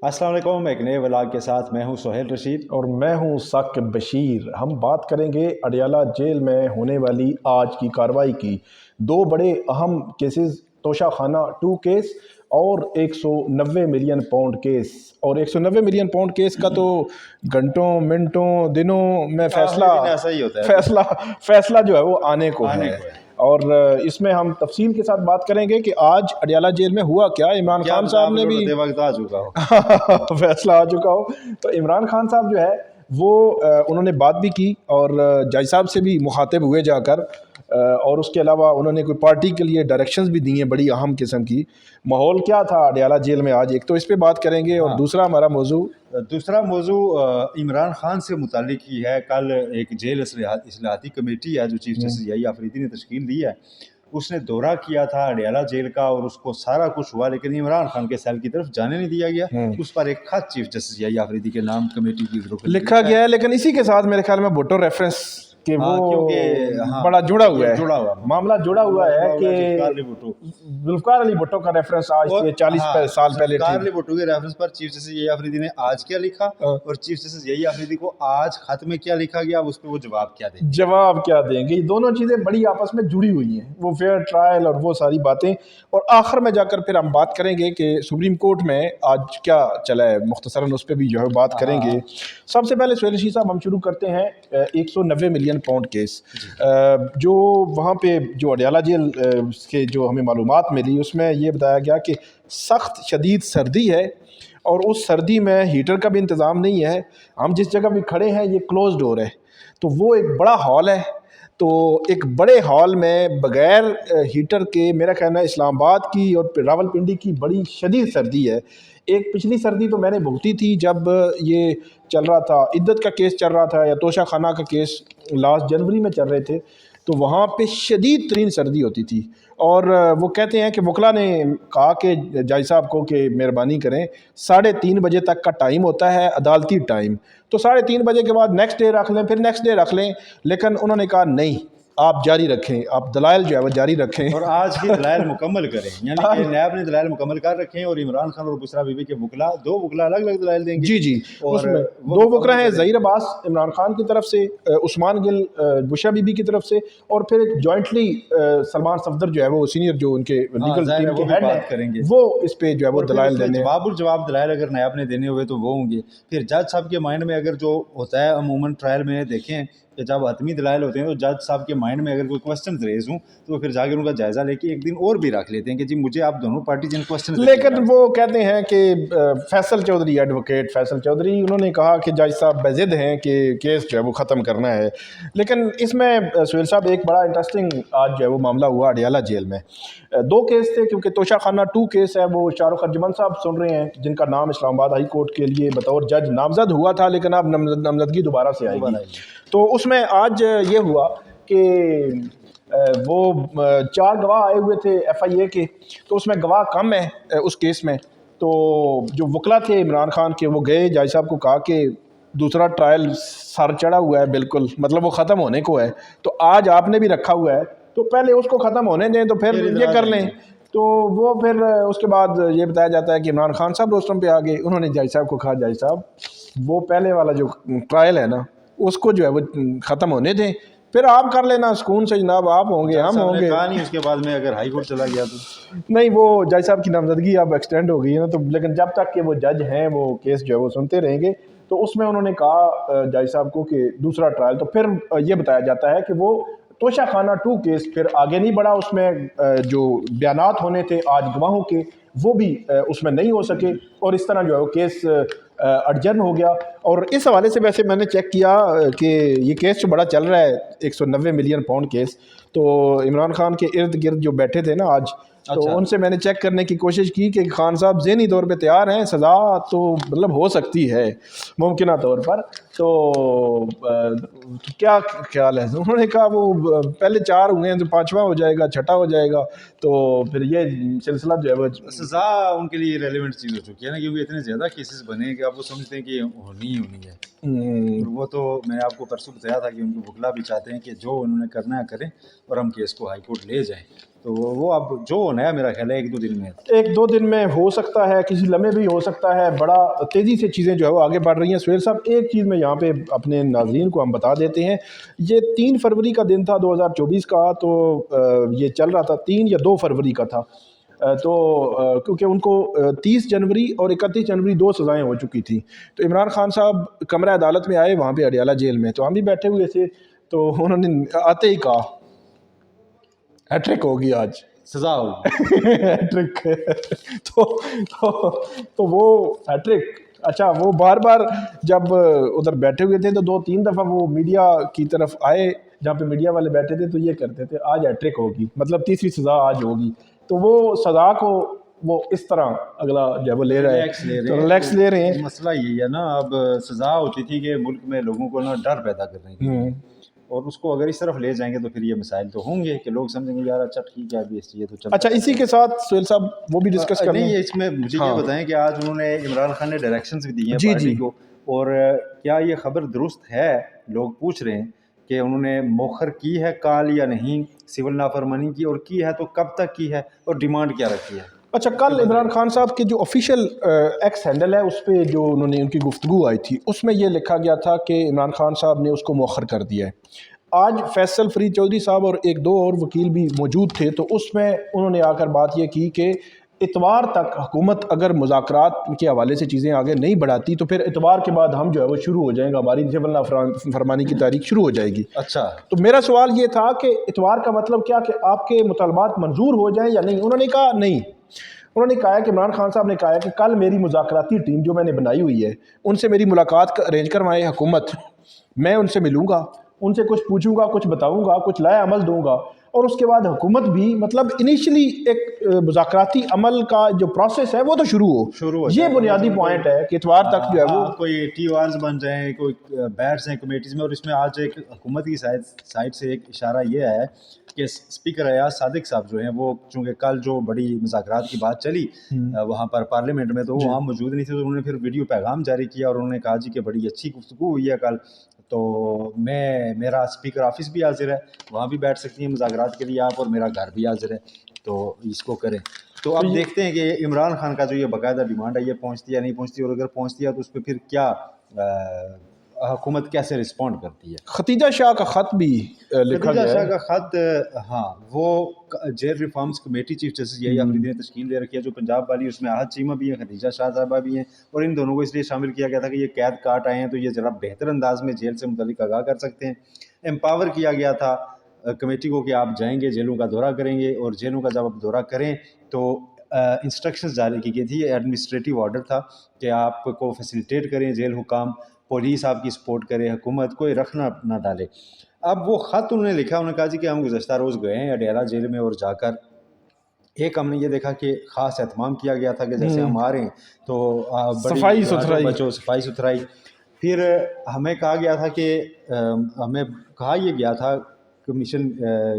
अस्सलाम वालेकुम। एक नए व्लॉग के साथ मैं हूं सोहेल रशीद और मैं हूं साकिब बशीर। हम बात करेंगे अडियाला जेल में होने वाली आज की कार्रवाई की। दो बड़े अहम केसेस, तोशा खाना 2 केस और 190 मिलियन पाउंड केस। और 190 मिलियन पाउंड केस का तो घंटों मिनटों दिनों में आखिरी दिन ऐसा ही होता है। फैसला फैसला जो है वो आने को आने है। को है। और इसमें हम तफसील के साथ बात करेंगे कि आज अडियाला जेल में हुआ क्या। इमरान क्या खान पता साहब आप ने लोग भी होते वक्त आ चुका हो। फैसला आ चुका हो। तो इमरान खान साहब जो है वो उन्होंने बात भी की और जज साहब से भी मुखातिब हुए जाकर, और उसके अलावा उन्होंने कोई पार्टी के लिए डायरेक्शंस भी दिए बड़ी अहम किस्म की। माहौल क्या था अडियाला जेल में आज, एक तो इस पे बात करेंगे और हाँ। दूसरा हमारा मौजू दूसरा मौजू इमरान खान से मुतालिक ही है। कल एक जेल इस्लाहाती कमेटी है जो चीफ जस्टिस यही आफरीदी ने तश्कील दी है, उसने दौरा किया था अडियाला जेल का और उसको सारा कुछ हुआ, लेकिन इमरान खान के सेल की तरफ जाने नहीं दिया गया। उस पर एक खत चीफ जस्टिस यही आफरीदी के नाम कमेटी की ग्रुप लिखा गया है, लेकिन इसी के साथ मेरे ख्याल में भुट्टो रेफरेंस कि वो क्योंकि बड़ा जुड़ा हुआ है, जुड़ा हुआ मामला जुड़ा हुआ है कि भुट्टो जुल्फकार अली भुट्टो का रेफरेंस आज से 40 साल पहले जुल्फिकार अली भुट्टो के रेफरेंस पर चीफ जस्टिस यही आफरीदी ने आज क्या लिखा और चीफ जस्टिस यही आफरीदी को आज खत में क्या लिखा गया, उस पर वो जवाब क्या देंगे। ये दोनों चीज़ें बड़ी आपस में जुड़ी हुई हैं, वो फेयर ट्रायल और वो सारी बातें। और आखिर में जाकर फिर हम बात करेंगे कि सुप्रीम कोर्ट में आज क्या चला है, मुख्तसरन उस पर भी जो है बात करेंगे। सबसे पहले सोहेल रशीद साहब हम शुरू करते हैं 190 मिलियन पाउंड केस। जो वहाँ पे जो अडियाला जेल के जो हमें मालूमात मिली उसमें ये बताया गया कि सख्त शदीद सर्दी है और उस सर्दी में हीटर का भी इंतज़ाम नहीं है। हम जिस जगह भी खड़े हैं ये क्लोज डोर है, तो वो एक बड़ा हॉल है। तो एक बड़े हॉल में बग़ैर हीटर के मेरा कहना है इस्लामाबाद की और रावलपिंडी की बड़ी शदीद सर्दी है। एक पिछली सर्दी तो मैंने भुगती थी जब ये चल रहा था, इद्दत का केस चल रहा था या तोशा खाना का केस लास्ट जनवरी में चल रहे थे, तो वहाँ पे शदीद तरीन सर्दी होती थी। और वो कहते हैं कि वकला ने कहा कि जज साहब को कि मेहरबानी करें 3:30 बजे तक का टाइम होता है अदालती टाइम, तो 3:30 बजे के बाद नेक्स्ट डे रख लें, फिर नेक्स्ट डे रख लें। लेकिन उन्होंने कहा नहीं, आप जारी रखें, आप दलाइल जो है वो जारी रखें और आज की दलाइल मुकम्मल करें। यानी कि नैब ने दलाइल मुकम्मल कर रखे हैं और इमरान खान और बुशरा बीबी के वकला, दो वकला अलग अलग दलाइल देंगे। जी जी, और उसमें दो वकला हैं, ज़हीर अब्बास इमरान खान की तरफ से, उस्मान गिल बुशरा बीबी की तरफ से, और फिर जॉइंटली सलमान सफदर जो है वो सीनियर जो उनके लीगल टीम के हेड हैं, वो इस पे जो है वो दलाइल देने जवाब दलाइल अगर नैब ने देने हुए तो वो होंगे। फिर जज साहब के माइंड में अगर जो होता है अमूमन ट्रायल में देखें कि जब हतमी दलाइल होते हैं तो जज साहब के माइंड में अगर कोई क्वेश्चन रेज हूँ तो फिर जाकर उनका जायजा लेके एक दिन और भी रख लेते हैं कि जी मुझे आप दोनों पार्टी जिन क्वेश्चन। लेकिन वो कहते हैं कि फैसल चौधरी, एडवोकेट फैसल चौधरी, उन्होंने कहा कि जज साहब बेजिद हैं कि केस जो है वो ख़त्म करना है। लेकिन इसमें सोहेल साहब एक बड़ा इंटरेस्टिंग आज जो है वो मामला हुआ अडियाला जेल में। 2 केस थे, क्योंकि तोशा खाना 2 केस है, वो शाहरुख अर्जुमन साहब सुन रहे हैं जिनका नाम इस्लामाबाद हाई कोर्ट के लिए बतौर जज नामजद हुआ था, लेकिन अब नामजदगी दोबारा से आएगी। तो उसमें आज ये हुआ कि वो 4 गवाह आए हुए थे FIA के, तो उसमें गवाह कम है उस केस में। तो जो वकला थे इमरान खान के वो गए, जज साहब को कहा कि दूसरा ट्रायल सर चढ़ा हुआ है, बिल्कुल मतलब वो ख़त्म होने को है, तो आज आपने भी रखा हुआ है, तो पहले उसको ख़त्म होने दें तो फिर ये कर लें। तो वो फिर उसके बाद ये बताया जाता है कि इमरान खान साहब रोस्टम पे आ गए। उन्होंने जज साहब को कहा, जज साहब वो पहले वाला जो ट्रायल है ना उसको जो है वो ख़त्म होने दें, फिर आप कर लेना सुकून से जनाब, आप होंगे हम होंगे। कहा नहीं उसके बाद में अगर हाई कोर्ट चला गया तो नहीं, वो जज साहब की नामजदगी अब एक्सटेंड हो गई है ना, तो लेकिन जब तक कि वो जज हैं वो केस जो है वो सुनते रहेंगे। तो उसमें उन्होंने कहा जज साहब को कि दूसरा ट्रायल, तो फिर ये बताया जाता है कि वो तोशा खाना 2 केस फिर आगे नहीं बढ़ा। उसमें जो बयानात होने थे आज गवाहों के वो भी उसमें नहीं हो सके, और इस तरह जो है वो केस अडजर्न हो गया। और इस हवाले से वैसे मैंने चेक किया कि ये केस जो बड़ा चल रहा है 190 मिलियन पाउंड केस, तो इमरान खान के इर्द गिर्द जो बैठे थे ना आज, तो उनसे मैंने चेक करने की कोशिश की कि खान साहब ज़हनी तौर पे तैयार हैं, सज़ा तो मतलब हो सकती है मुमकिन तौर पर। तो क्या ख्याल है? उन्होंने कहा वो पहले 4 हुए हैं तो 5वां हो जाएगा, 6ठा हो जाएगा, तो फिर ये सिलसिला जो है वो सज़ा उनके लिए रेलिवेंट चीज़ हो चुकी है ना, क्योंकि इतने ज़्यादा केसेस बने कि आप वो समझते हैं कि होनी ही होनी है। और वो तो मैंने आपको परसों बताया था कि उनके वकला भी चाहते हैं कि जो उन्होंने करना है करें और हम केस को हाई कोर्ट ले जाएं। تو وہ اب جو ہونا ہے میرا خیال ہے 1-2 دن میں 1-2 دن میں ہو سکتا ہے، کسی لمحے بھی ہو سکتا ہے، بڑا تیزی سے چیزیں جو ہے وہ آگے بڑھ رہی ہیں۔ سہیل صاحب ایک چیز میں یہاں پہ اپنے ناظرین کو ہم بتا دیتے ہیں، یہ 3 فروری کا دن تھا 2024 کا، تو یہ چل رہا تھا 3 یا 2 فروری کا تھا، تو کیونکہ ان کو 30 جنوری اور 31 جنوری 2 سزائیں ہو چکی تھیں، تو عمران خان صاحب کمرہ عدالت میں آئے وہاں پہ اڈیالہ جیل میں، تو ہم بھی بیٹھے ہوئے تھے، تو انہوں نے آتے ہی کہا ہیٹرک ہوگی آج، سزا ہوگی۔ ہیٹرک تو وہ ہیٹرک، اچھا وہ بار بار جب ادھر بیٹھے ہوئے تھے تو 2-3 دفعہ وہ میڈیا کی طرف آئے، جہاں پہ میڈیا والے بیٹھے تھے، تو یہ کرتے تھے آج ہیٹرک ہوگی، مطلب تیسری سزا آج ہوگی، تو وہ سزا کو وہ اس طرح اگلا جب وہ لے رہا ہے تو ریلیکس لے رہے ہیں۔ مسئلہ یہی ہے نا، اب سزا ہوتی تھی کہ ملک میں لوگوں کو نا ڈر پیدا کرنے کے لیے، اور اس کو اگر اس طرف لے جائیں گے تو پھر یہ مسائل تو ہوں گے کہ لوگ سمجھیں گے یار اچھا ٹھیک ہے ابھی اس چیز تو چلتا اچھا اسی کے ساتھ سہیل صاحب وہ بھی ڈسکس کریں۔ نہیں، اس میں مجھے یہ بتائیں کہ آج انہوں نے عمران خان نے ڈائریکشنز بھی دی ہیں جی پارٹی کو، اور کیا یہ خبر درست ہے؟ لوگ پوچھ رہے ہیں کہ انہوں نے موخر کی ہے کال یا نہیں سول نافرمانی کی، اور کی ہے تو کب تک کی ہے اور ڈیمانڈ کیا رکھی ہے؟ اچھا کل عمران خان صاحب کے جو آفیشیل ایکس ہینڈل ہے اس پہ جو انہوں نے ان کی گفتگو آئی تھی، اس میں یہ لکھا گیا تھا کہ عمران خان صاحب نے اس کو مؤخر کر دیا ہے۔ آج فیصل فرید چودھری صاحب اور 1-2 اور وکیل بھی موجود تھے، تو اس میں انہوں نے آ کر بات یہ کی کہ اتوار تک حکومت اگر مذاکرات کے حوالے سے چیزیں آگے نہیں بڑھاتی تو پھر اتوار کے بعد ہم جو ہے وہ شروع ہو جائیں گا، ہماری سول نافرمانی کی تاریخ شروع ہو جائے گی۔ اچھا، تو میرا سوال یہ تھا کہ اتوار کا مطلب کیا کہ آپ کے مطالبات منظور ہو جائیں یا نہیں؟ انہوں نے کہا نہیں، انہوں نے کہا کہ عمران خان صاحب نے کہا ہے کہ کل میری مذاکراتی ٹیم جو میں نے بنائی ہوئی ہے ان سے میری ملاقات ارینج کروائے حکومت، میں ان سے ملوں گا، ان سے کچھ پوچھوں گا، کچھ بتاؤں گا، کچھ لائے عمل دوں گا، اور اس کے بعد حکومت بھی مطلب انیشلی ایک مذاکراتی عمل کا جو پروسیس ہے وہ تو شروع ہو۔ یہ بنیادی پوائنٹ ہے کہ اتوار تک جو ہے وہ کوئی ٹی اوز بن جائیں، کوئی بیٹھس ہیں کمیٹیز میں، اور اس میں آج ایک حکومت کی سائڈ سے ایک اشارہ یہ ہے کہ اسپیکر ایاز صادق صاحب جو ہیں وہ چونکہ کل جو بڑی مذاکرات کی بات چلی وہاں پر پارلیمنٹ میں، تو وہ وہاں موجود نہیں تھے، تو انہوں نے پھر ویڈیو پیغام جاری کیا اور انہوں نے کہا جی کہ بڑی اچھی گفتگو ہوئی ہے کل، تو میرا اسپیکر آفس بھی حاضر ہے، وہاں بھی بیٹھ سکتی ہیں مذاکرات کے لیے آپ، اور میرا گھر بھی حاضر ہے، تو اس کو کریں۔ تو اب دیکھتے ہیں کہ عمران خان کا جو یہ باقاعدہ ڈیمانڈ ہے یہ پہنچتی ہے یا نہیں پہنچتی، اور اگر پہنچتی ہے تو اس پہ پھر کیا حکومت کیسے رسپونڈ کرتی ہے۔ ختیجہ شاہ کا خط بھی لکھا ختیجہ گیا شاہ ہے۔ کا خط، ہاں، وہ jail reforms committee chief justice Yahya Afridi نے تشکیل دے رکھی ہے جو پنجاب والی، اس میں احد چیمہ بھی ہیں، ختیجہ شاہ صاحبہ بھی ہیں، اور ان دونوں کو اس لیے شامل کیا گیا تھا کہ یہ قید کاٹ آئے ہیں تو یہ ذرا بہتر انداز میں جیل سے متعلق آگاہ کر سکتے ہیں۔ امپاور کیا گیا تھا کمیٹی کو کہ آپ جائیں گے، جیلوں کا دورہ کریں گے، اور جیلوں کا جب آپ دورہ کریں تو انسٹرکشنز جاری کی گئی تھی، یہ ایڈمنسٹریٹو آرڈر تھا کہ آپ کو فیسیلیٹیٹ کریں جیل حکام، پولیس آپ کی سپورٹ کرے، حکومت کوئی رکھنا نہ ڈالے۔ اب وہ خط انہوں نے لکھا، انہوں نے کہا جی کہ ہم گزشتہ روز گئے ہیں اڈیالہ جیل میں، اور جا کر ایک ہم نے یہ دیکھا کہ خاص اہتمام کیا گیا تھا کہ جیسے ہم آ رہے ہیں تو صفائی ستھرائی، بچوں صفائی ستھرائی، پھر ہمیں کہا گیا تھا کہ ہمیں کہا یہ گیا تھا کمیشن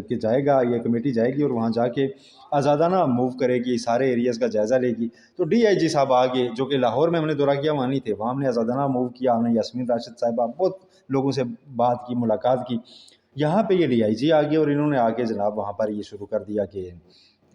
کہ جائے گا، یہ کمیٹی جائے گی اور وہاں جا کے آزادانہ موو کرے گی، سارے ایریاز کا جائزہ لے گی، تو ڈی آئی جی صاحب آگے جو کہ لاہور میں ہم نے دورہ کیا وہاں نہیں تھے، وہاں ہم نے آزادانہ موو کیا، ہم نے یاسمین راشد صاحبہ بہت لوگوں سے بات کی، ملاقات کی، یہاں پہ یہ ڈی آئی جی آگے اور انہوں نے آگے جناب وہاں پر یہ شروع کر دیا کہ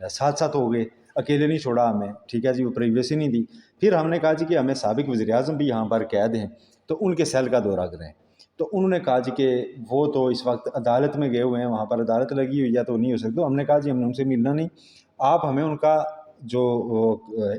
ساتھ ساتھ ہو گئے، اکیلے نہیں چھوڑا ہمیں، ٹھیک ہے جی، وہ پریویسی نہیں دی۔ پھر ہم نے کہا جی کہ ہمیں سابق وزیر اعظم بھی یہاں پر قید ہیں تو ان کے سیل کا دورہ کریں، تو انہوں نے کہا جی کہ وہ تو اس وقت عدالت میں گئے ہوئے ہیں، وہاں پر عدالت لگی ہوئی ہے تو نہیں ہو سکتا۔ ہم نے کہا جی ہم نے ان سے ملنا نہیں، آپ ہمیں ان کا جو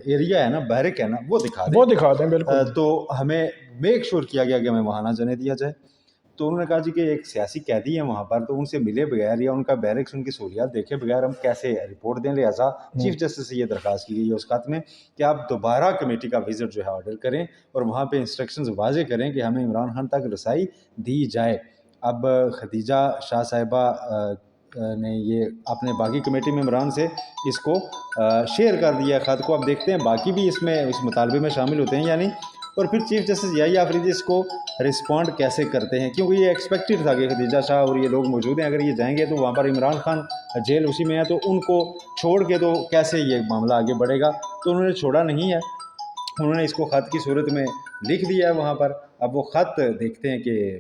ایریا ہے نا، بیرک ہے نا، وہ دکھا دیں، بالکل۔ تو ہمیں میک شور کیا گیا کہ ہمیں وہاں نہ جانے دیا جائے۔ تو انہوں نے کہا جی کہ ایک سیاسی قیدی ہیں وہاں پر، تو ان سے ملے بغیر یا ان کا بیرکس ان کی سہولیات دیکھے بغیر ہم کیسے رپورٹ دیں، لہٰذا چیف جسٹس سے یہ درخواست کی گئی ہے اس خط میں کہ آپ دوبارہ کمیٹی کا وزٹ جو ہے آرڈر کریں اور وہاں پہ انسٹرکشنز واضح کریں کہ ہمیں عمران خان تک رسائی دی جائے۔ اب ختیجہ شاہ صاحبہ نے یہ اپنے باقی کمیٹی ممبران سے اس کو شیئر کر دیا ہے خط کو، اب دیکھتے ہیں باقی بھی اس میں اس مطالبے میں شامل ہوتے ہیں یعنی، اور پھر چیف جسٹس یحییٰ آفریدی اس کو رسپونڈ کیسے کرتے ہیں، کیونکہ یہ ایکسپیکٹڈ تھا کہ ختیجہ شاہ اور یہ لوگ موجود ہیں، اگر یہ جائیں گے تو وہاں پر عمران خان جیل اسی میں ہے تو ان کو چھوڑ کے تو کیسے یہ معاملہ آگے بڑھے گا، تو انہوں نے چھوڑا نہیں ہے، انہوں نے اس کو خط کی صورت میں لکھ دیا ہے وہاں پر۔ اب وہ خط دیکھتے ہیں کہ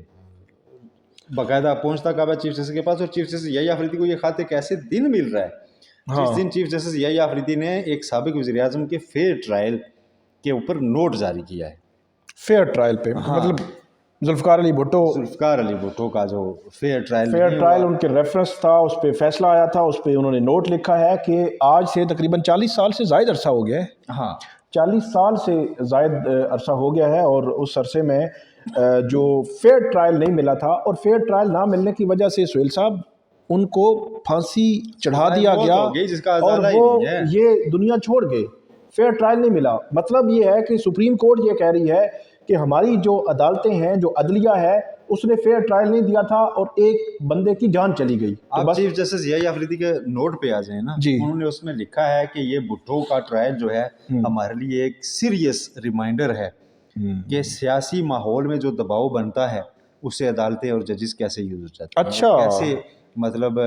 باقاعدہ پہنچتا کب ہے چیف جسٹس کے پاس، اور چیف جسٹس یحییٰ آفریدی کو یہ خط ایک ایسے دن مل رہا ہے जिस दिन चीफ जस्टिस यही आफरीदी ने एक साबिक वज़ीर आज़म के फेयर ट्रायल के ऊपर नोट जारी किया है। फेयर ट्रायल पे मतलब जुल्फ़िकार अली भुट्टो, जुल्फ़िकार अली भुट्टो का जो फेयर ट्रायल उनके रेफरेंस था, उस पर फैसला आया था, उस पर उन्होंने नोट लिखा है कि आज से तकरीबन 40 साल से ज़ायद अरसा हो गया है। हाँ, 40 साल से ज़ायद अरसा हो गया है, और उस अरसे में जो फेयर ट्रायल नहीं मिला था, और फेयर ट्रायल ना मिलने की वजह से सुहेल साहब उनको फांसी चढ़ा दिया गया और वो ये दुनिया छोड़ गए। फेयर ट्रायल नहीं मिला, मतलब ये है कि सुप्रीम कोर्ट ये कह रही है कि हमारी जो अदालतें हैं, जो अदलिया है, उसने फेयर ट्रायल नहीं दिया था और एक बंदे की जान चली गई। आप चीफ जस्टिस यही आफरीदी के नोट पे आ जाए ना, उन्होंने उसमें लिखा है कि ये भुट्टो का ट्रायल जो है हमारे लिए एक सीरियस रिमाइंडर है कि सियासी माहौल में जो दबाव बनता है उससे अदालतें और जजेस कैसे यूज हो जाते हैं। अच्छा, कैसे मतलब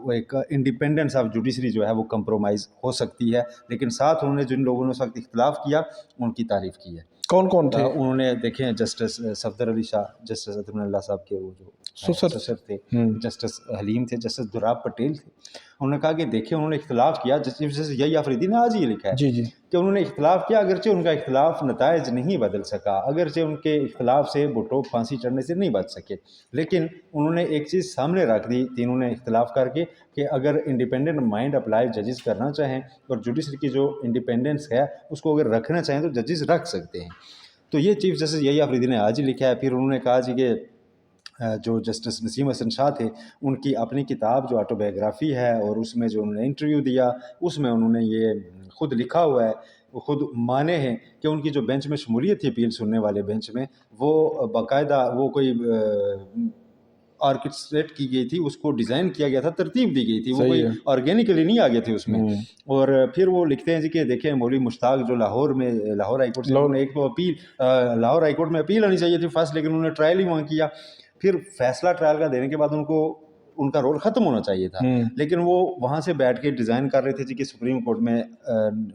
वो एक इंडिपेंडेंस ऑफ जुडिशरी जो है वो कंप्रोमाइज़ हो सकती है। लेकिन साथ उन्होंने जिन लोगों ने उस वक्त इख्तलाफ किया उनकी तारीफ़ की है। कौन कौन थे? उन्होंने देखे जस्टिस सफदर अली शाह, जस्टिस अतरुल्लाह साहब के वो जो ससुर थे, जस्टिस हलीम थे, जस्टिस दुराब पटेल थे। उन्होंने कहा कि देखिए उन्होंने इख्तलाफ किया, जस्टिस यही आफरीदी ने आज ये लिखा है कि उन्होंने इख्तलाफ किया, अगरचे उनका इख्तलाफ नताइज नहीं बदल सका, अगरचे उनके इख्तलाफ से भुट्टो फांसी चढ़ने से नहीं बच सके, लेकिन उन्होंने एक चीज़ सामने रख दी तीनों ने इख्तलाफ करके कि अगर इंडिपेंडेंट माइंड अप्लाई जजेस करना चाहें और जुडिशरी की जो इंडिपेंडेंस है उसको अगर रखना चाहें तो जजेस रख सकते हैं। तो ये चीफ जस्टिस यही आफरीदी ने आज ही लिखा है। फिर उन्होंने कहा जी कि जो जस्टिस नसीम हसन शाह थे उनकी अपनी किताब जो ऑटोबायोग्राफी है और उसमें जो उन्होंने इंटरव्यू दिया उसमें उन्होंने ये खुद लिखा हुआ है, वो खुद माने हैं कि उनकी जो बेंच में शमूलियत थी अपील सुनने वाले बेंच में, वो बाकायदा वो कोई ऑर्केस्ट्रेट की गई थी, उसको डिज़ाइन किया गया था, तरतीब दी गई थी, वो कोई ऑर्गेनिकली नहीं आ गए थे उसमें। और फिर वो लिखते हैं जी कि देखें मौलवी मुश्ताक जो लाहौर हाई कोर्ट से उन्होंने एक तो अपील लाहौर हाई कोर्ट में अपील आनी चाहिए थी फर्स्ट, लेकिन उन्होंने ट्रायल ही वहाँ किया। फिर फैसला ट्रायल का देने के बाद उनका रोल ख़त्म होना चाहिए था, लेकिन वो वहाँ से बैठ के डिज़ाइन कर रहे थे जी कि सुप्रीम कोर्ट में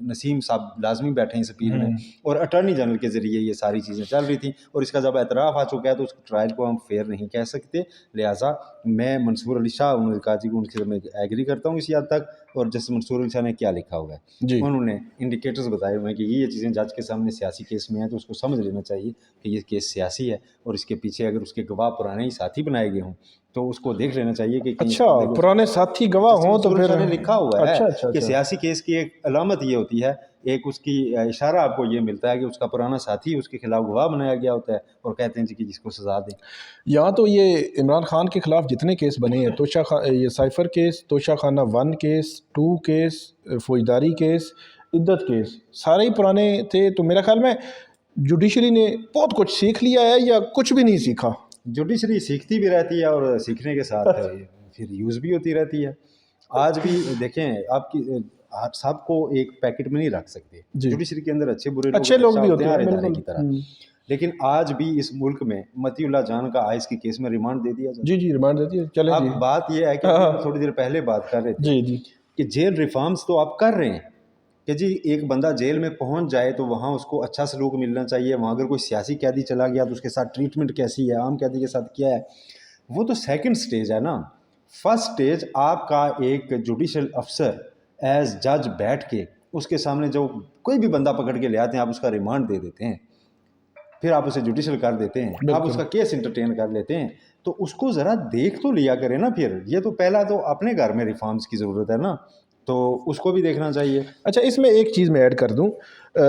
नसीम साहब लाजमी बैठे इस अपील में, और अटर्नी जनरल के ज़रिए ये सारी चीज़ें चल रही थी। और इसका जब एतराफ़ आ चुका है तो उस ट्रायल को हम फेयर नहीं कह सकते। लिहाजा मैं मंसूर अली शाह, उन्होंने कहा जी उनसे मैं एग्री करता हूँ इसी हद तक। और जस्टिस मंसूर अली शाह ने क्या लिखा हुआ है, उन्होंने इंडिकेटर्स बताए हुए हैं कि ये चीज़ें जज के सामने सियासी केस में हैं तो उसको समझ लेना चाहिए कि ये केस सियासी है, और इसके पीछे अगर उसके गवाह पुराने ही साथी बनाए गए हों तो उसको देख लेना चाहिए कि अच्छा पुराने साथी गवाह हों तो फिर लिखा हुआ है कि सियासी केस की एक अलामत ये होती है, एक उसकी इशारा आपको ये मिलता है कि उसका पुराना साथी उसके खिलाफ गवाह बनाया गया होता है और कहते हैं जी कि जिसको सजा दें। यहाँ तो ये इमरान खान के खिलाफ जितने केस बने हैं, ये साइफर केस, तोशा खाना 1 केस, 2 केस, फौजदारी केस, इद्दत केस, सारे ही पुराने थे। तो मेरा ख्याल में जुडिशरी ने बहुत कुछ सीख लिया है या कुछ भी नहीं सीखा? जुडिशरी सीखती भी रहती है और सीखने के साथ फिर यूज़ भी होती रहती है। आज भी देखें आपकी सबको एक पैकेट में नहीं रख सकते, जुडिशरी के अंदर अच्छे लोग भी होते हैं की तरह, लेकिन आज भी इस मुल्क में मतीउल्लाह जान का आइस के केस में रिमांड दे दिया जाता है। जी रिमांड दे दिया। चलें अब बात यह है कि थोड़ी देर पहले बात कर रहे थे कि जेल रिफॉर्म्स तो आप कर रहे हैं कि जी एक बंदा जेल में पहुंच जाए तो वहाँ उसको अच्छा सलूक मिलना चाहिए, वहाँ अगर कोई सियासी कैदी चला गया तो उसके साथ ट्रीटमेंट कैसी है, आम कैदी के साथ क्या है, वो तो सेकंड स्टेज है ना। फर्स्ट स्टेज आपका एक जुडिशल अफसर एज जज बैठ के उसके सामने जो कोई भी बंदा पकड़ के ले आते हैं, आप उसका रिमांड दे देते हैं, फिर आप उसे जुडिशल कर देते हैं, आप उसका केस इंटरटेन कर लेते हैं, तो उसको ज़रा देख तो लिया करें ना। फिर ये तो पहला तो अपने घर में रिफॉर्म्स की ज़रूरत है ना, तो उसको भी देखना चाहिए। अच्छा इसमें एक चीज़ मैं ऐड कर दूं,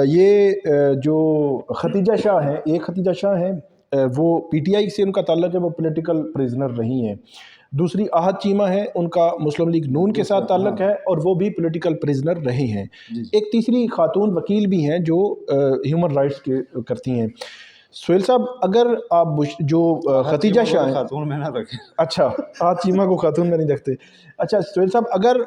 ये जो खतीजा शाह हैं, एक खतीजा शाह हैं, वो पीटीआई से उनका ताल्लुक है, वो पॉलिटिकल प्रिजनर रही हैं। दूसरी आहत चीमा है, उनका मुस्लिम लीग नून के साथ ताल्लुक है और वो भी पॉलिटिकल प्रिजनर रहे हैं। एक तीसरी खातून वकील भी हैं जो ह्यूमन राइट्स के करती हैं। सुहेल साहब अगर आप जो खतीजा शाह खातून में ना रखें, अच्छा आहत चीमा को खातून में नहीं रखते, अच्छा सुहेल साहब अगर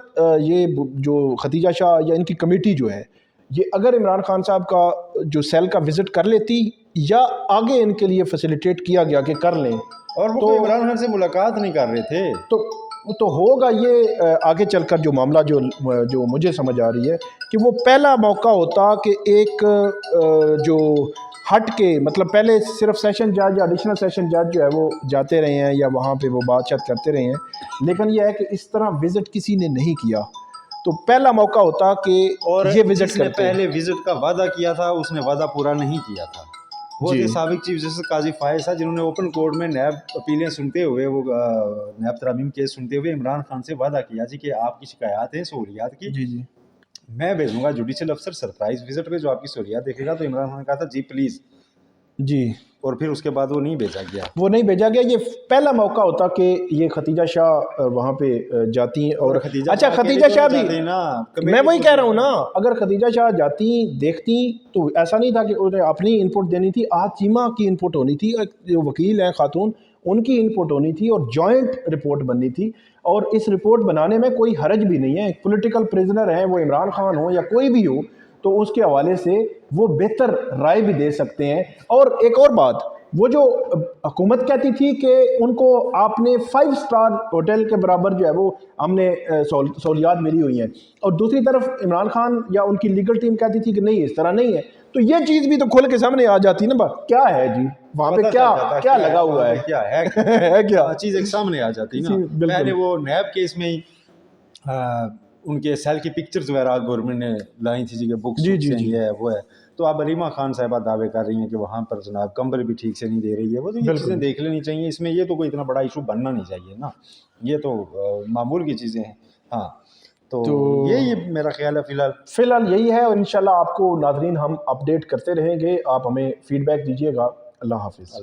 ये जो खतीजा शाह या इनकी कमेटी जो है ये अगर इमरान खान साहब का जो सेल का विज़िट कर लेती या आगे इनके लिए फैसिलिटेट किया गया कि कर लें, और वो तो इमरान खान से मुलाकात नहीं कर रहे थे, तो होगा ये आगे चलकर जो मामला जो मुझे समझ आ रही है कि वो पहला मौका होता कि एक जो हट के, मतलब पहले सिर्फ सेशन जज या एडिशनल सेशन जज जो है वो जाते रहे हैं या वहाँ पे वो बातचीत करते रहे हैं, लेकिन यह है कि इस तरह विज़िट किसी ने नहीं किया। تو پہلا موقع ہوتا کہ اور یہ وزٹ جس نے کرتے. پہلے وزٹ کا وعدہ کیا تھا اس نے وعدہ پورا نہیں کیا تھا. وہ جی. تھے سابق چیف جسٹس قاضی فائز صاحب جنہوں نے اوپن کورٹ میں نیب اپیلیں سنتے ہوئے وہ نیب ترامیم کیس سنتے ہوئے عمران خان سے وعدہ کیا جی کہ آپ کی شکایات ہیں سہولیات کی, جی جی میں بھیجوں گا جوڈیشل افسر سرپرائز وزٹ پہ جو آپ کی سہولیات دیکھے گا. تو عمران خان نے کہا تھا جی پلیز, جی. اور پھر اس کے بعد وہ نہیں بھیجا گیا. وہ نہیں بھیجا گیا. یہ پہلا موقع ہوتا کہ یہ ختیجہ شاہ وہاں پہ جاتی ہیں. اور اچھا ختیجہ شاہ بھی, میں وہی کہہ رہا ہوں نا, اگر ختیجہ شاہ جاتی دیکھتی تو ایسا نہیں تھا کہ انہیں اپنی ان پٹ دینی تھی. آج چیمہ کی ان پٹ ہونی تھی, جو وکیل ہیں خاتون ان کی ان پٹ ہونی تھی, اور جوائنٹ رپورٹ بننی تھی. اور اس رپورٹ بنانے میں کوئی حرج بھی نہیں ہے. ایک پولیٹیکل پریزنر ہیں, وہ عمران خان ہو یا کوئی بھی ہو, تو اس کے حوالے سے وہ بہتر رائے بھی دے سکتے ہیں. اور ایک اور بات, وہ جو حکومت کہتی تھی کہ ان کو آپ نے 5 اسٹار ہوٹل کے برابر جو ہے وہ ہم نے سہولیات ملی ہوئی ہیں, اور دوسری طرف عمران خان یا ان کی لیگل ٹیم کہتی تھی کہ نہیں اس طرح نہیں ہے. تو یہ چیز بھی تو کھل کے سامنے آ جاتی نا, کیا ہے جی وہاں پہ کیا لگا ہوا ہے, کیا ہے ہے کیا چیز ایک سامنے آ جاتی نا. پہلے وہ نیب کیس میں ہی ان کے سیل کی پکچرز وغیرہ گورنمنٹ نے لائی تھی جی کہ بکس یہ ہے وہ ہے. تو اب علیمہ خان صاحبہ دعوے کر رہی ہیں کہ وہاں پر جناب کمبل بھی ٹھیک سے نہیں دے رہی ہے. وہ تو یہ چیزیں دیکھ لینی چاہیے. اس میں یہ تو کوئی اتنا بڑا ایشو بننا نہیں چاہیے نا, یہ تو معمول کی چیزیں ہیں. ہاں تو یہی میرا خیال ہے فی الحال یہی ہے. اور انشاءاللہ آپ کو ناظرین ہم اپڈیٹ کرتے رہیں گے, آپ ہمیں فیڈ بیک دیجیے گا. اللہ حافظ.